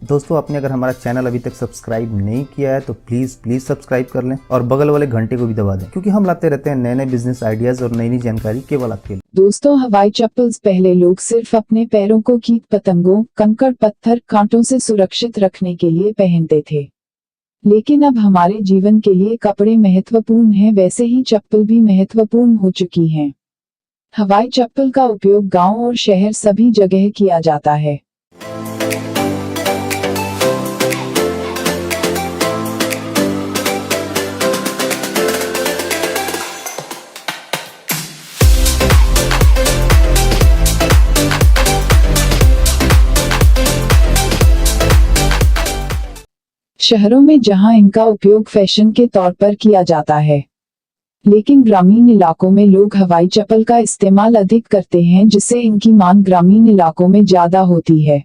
दोस्तों, आपने अगर हमारा चैनल अभी तक सब्सक्राइब नहीं किया है तो प्लीज सब्सक्राइब कर लें और बगल वाले घंटे को भी दबा दें, क्योंकि हम लाते रहते हैं नए नए बिजनेस आइडियाज और नई नई जानकारी केवल आपके लिए। दोस्तों, हवाई चप्पल्स पहले लोग सिर्फ अपने पैरों को कीट पतंगों, कंकड़ पत्थर, कांटों से सुरक्षित रखने के लिए पहनते थे। लेकिन अब हमारे जीवन के लिए कपड़े महत्वपूर्ण हैं, वैसे ही चप्पल भी महत्वपूर्ण हो चुकी हैं। हवाई चप्पल का उपयोग गांव और शहर सभी जगह किया जाता है। शहरों में जहां इनका उपयोग फैशन के तौर पर किया जाता है, लेकिन ग्रामीण इलाकों में लोग हवाई चप्पल का इस्तेमाल अधिक करते हैं, जिससे इनकी मांग ग्रामीण इलाकों में ज्यादा होती है।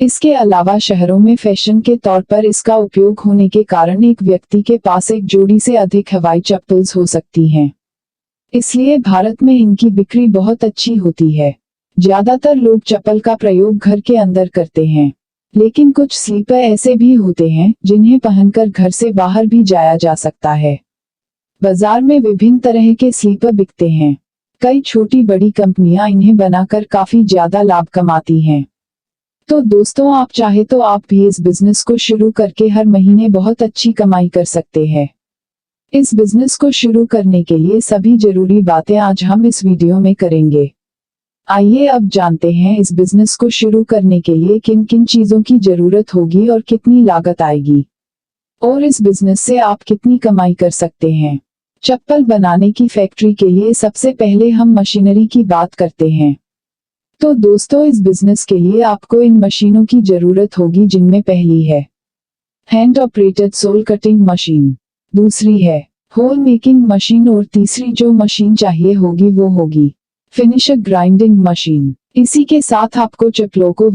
इसके अलावा शहरों में फैशन के तौर पर इसका उपयोग होने के कारण एक व्यक्ति के पास एक जोड़ी से अधिक हवाई चप्पल्स हो सकती हैं। इसलिए भारत में इनकी बिक्री बहुत अच्छी होती है। ज्यादातर लोग चप्पल का प्रयोग घर के अंदर करते हैं, लेकिन कुछ स्लीपर ऐसे भी होते हैं जिन्हें पहनकर घर से बाहर भी जाया जा सकता है। बाजार में विभिन्न तरह के स्लीपर बिकते हैं। कई छोटी बड़ी कंपनियां इन्हें बनाकर काफी ज्यादा लाभ कमाती हैं। तो दोस्तों, आप चाहे तो आप भी इस बिजनेस को शुरू करके हर महीने बहुत अच्छी कमाई कर सकते हैं। इस बिजनेस को शुरू करने के लिए सभी जरूरी बातें आज हम इस वीडियो में करेंगे। आइए अब जानते हैं इस बिजनेस को शुरू करने के लिए किन किन चीजों की जरूरत होगी और कितनी लागत आएगी, और इस बिजनेस से आप कितनी कमाई कर सकते हैं। चप्पल बनाने की फैक्ट्री के लिए सबसे पहले हम मशीनरी की बात करते हैं। तो दोस्तों, इस बिजनेस के लिए आपको इन मशीनों की जरूरत होगी, जिनमें पहली है hand operated sole cutting machine, दूसरी है होल मेकिंग मशीन, और तीसरी जो मशीन चाहिए होगी वो होगी फिनिशर ग्राइंडिंग मशीन। इसी के साथ आपको चप्पलों को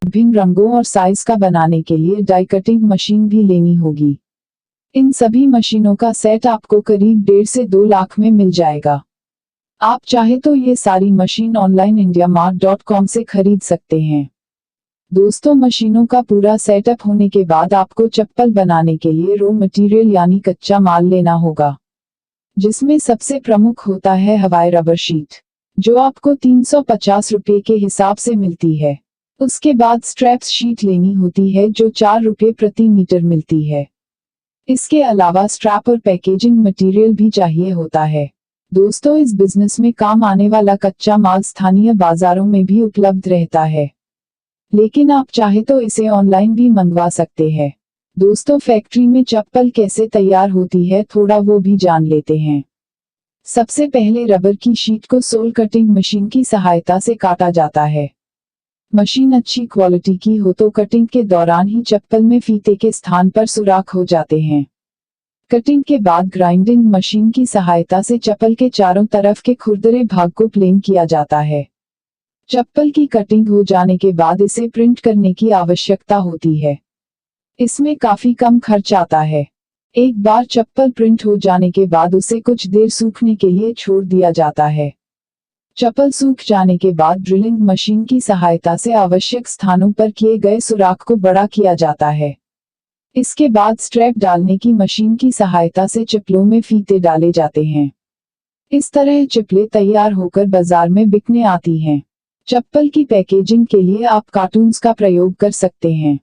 विभिन्न रंगों और साइज का बनाने के लिए डाई कटिंग मशीन भी लेनी होगी। इन सभी मशीनों का सेट आपको करीब 1.5 से 2 लाख में मिल जाएगा। आप चाहे तो ये सारी मशीन ऑनलाइन indiamart.com से खरीद सकते हैं। दोस्तों, मशीनों का पूरा सेटअप होने के बाद आपको चप्पल बनाने के लिए रॉ मटेरियल यानी कच्चा माल लेना होगा, जिसमें सबसे प्रमुख होता है हवाई रबर शीट, जो आपको 350 रुपये के हिसाब से मिलती है। उसके बाद स्ट्रैप्स शीट लेनी होती है, जो 4 रुपये प्रति मीटर मिलती है। इसके अलावा स्ट्रैप और पैकेजिंग मटेरियल भी चाहिए होता है। दोस्तों, इस बिजनेस में काम आने वाला कच्चा माल स्थानीय बाजारों में भी उपलब्ध रहता है, लेकिन आप चाहे तो इसे ऑनलाइन भी मंगवा सकते हैं। दोस्तों, फैक्ट्री में चप्पल कैसे तैयार होती है, थोड़ा वो भी जान लेते हैं। सबसे पहले रबर की शीट को सोल कटिंग मशीन की सहायता से काटा जाता है। मशीन अच्छी क्वालिटी की हो तो कटिंग के दौरान ही चप्पल में फीते के स्थान पर सुराख हो जाते हैं। कटिंग के बाद ग्राइंडिंग मशीन की सहायता से चप्पल के चारों तरफ के खुरदरे भाग को प्लेन किया जाता है। चप्पल की कटिंग हो जाने के बाद इसे प्रिंट करने की आवश्यकता होती है। इसमें काफी कम खर्च आता है। एक बार चप्पल प्रिंट हो जाने के बाद उसे कुछ देर सूखने के लिए छोड़ दिया जाता है। चप्पल सूख जाने के बाद ड्रिलिंग मशीन की सहायता से आवश्यक स्थानों पर किए गए सुराख को बड़ा किया जाता है। इसके बाद स्ट्रैप डालने की मशीन की सहायता से चप्पलों में फीते डाले जाते हैं। इस तरह चप्पलें तैयार होकर बाजार में बिकने आती हैं। चप्पल की पैकेजिंग के लिए आप कार्टून्स का प्रयोग कर सकते हैं।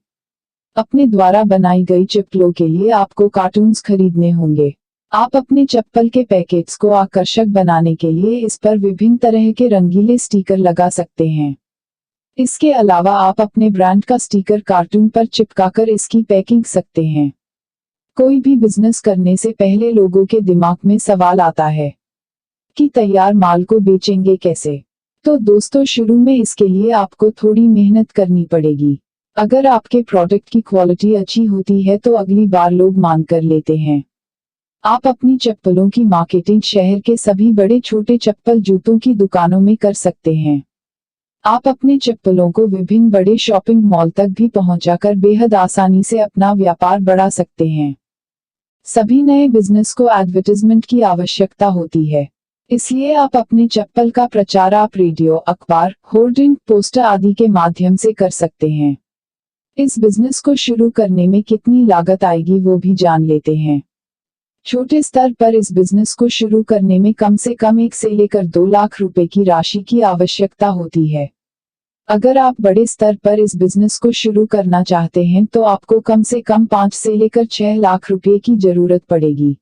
अपने द्वारा बनाई गई चप्पलों के लिए आपको कार्टून्स खरीदने होंगे। आप अपने चप्पल के पैकेट्स को आकर्षक बनाने के लिए इस पर विभिन्न तरह के रंगीले स्टिकर लगा सकते हैं। इसके अलावा आप अपने ब्रांड का स्टिकर कार्टून पर चिपकाकर इसकी पैकिंग सकते हैं। कोई भी बिजनेस करने से पहले लोगों के दिमाग में सवाल आता है कि तैयार माल को बेचेंगे कैसे। तो दोस्तों, शुरू में इसके लिए आपको थोड़ी मेहनत करनी पड़ेगी। अगर आपके प्रोडक्ट की क्वालिटी अच्छी होती है तो अगली बार लोग मान कर लेते हैं। आप अपनी चप्पलों की मार्केटिंग शहर के सभी बड़े छोटे चप्पल जूतों की दुकानों में कर सकते हैं। आप अपने चप्पलों को विभिन्न बड़े शॉपिंग मॉल तक भी पहुंचाकर बेहद आसानी से अपना व्यापार बढ़ा सकते हैं। सभी नए बिजनेस को एडवर्टाइजमेंट की आवश्यकता होती है, इसलिए आप अपने चप्पल का प्रचार आप रेडियो, अखबार, होर्डिंग, पोस्टर आदि के माध्यम से कर सकते हैं। इस बिजनेस को शुरू करने में कितनी लागत आएगी वो भी जान लेते हैं। छोटे स्तर पर इस बिजनेस को शुरू करने में कम से कम 1 से लेकर 2 लाख रुपए की राशि की आवश्यकता होती है। अगर आप बड़े स्तर पर इस बिजनेस को शुरू करना चाहते हैं तो आपको कम से कम 5 से लेकर 6 लाख रुपए की जरूरत पड़ेगी।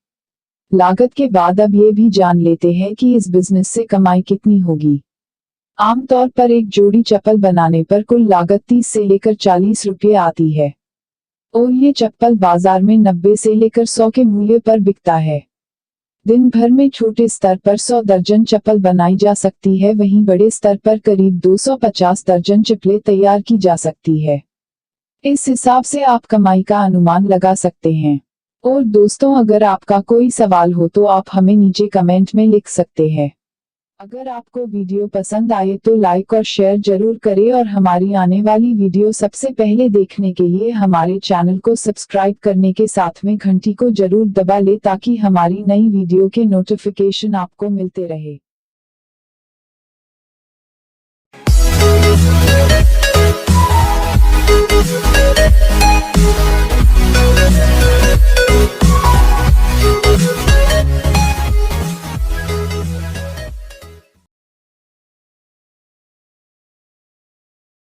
लागत के बाद अब ये भी जान लेते हैं कि इस बिजनेस से कमाई कितनी होगी। आमतौर पर एक जोड़ी चप्पल बनाने पर कुल लागत 30 से लेकर 40 रुपये आती है और ये चप्पल बाजार में 90 से लेकर 100 के मूल्य पर बिकता है। दिन भर में छोटे स्तर पर 100 दर्जन चप्पल बनाई जा सकती है, वहीं बड़े स्तर पर करीब 250 दर्जन चप्पलें तैयार की जा सकती है। इस हिसाब से आप कमाई का अनुमान लगा सकते हैं। और दोस्तों, अगर आपका कोई सवाल हो तो आप हमें नीचे कमेंट में लिख सकते हैं। अगर आपको वीडियो पसंद आए तो लाइक और शेयर जरूर करें और हमारी आने वाली वीडियो सबसे पहले देखने के लिए हमारे चैनल को सब्सक्राइब करने के साथ में घंटी को जरूर दबा ले ताकि हमारी नई वीडियो के नोटिफिकेशन आपको मिलते रहे।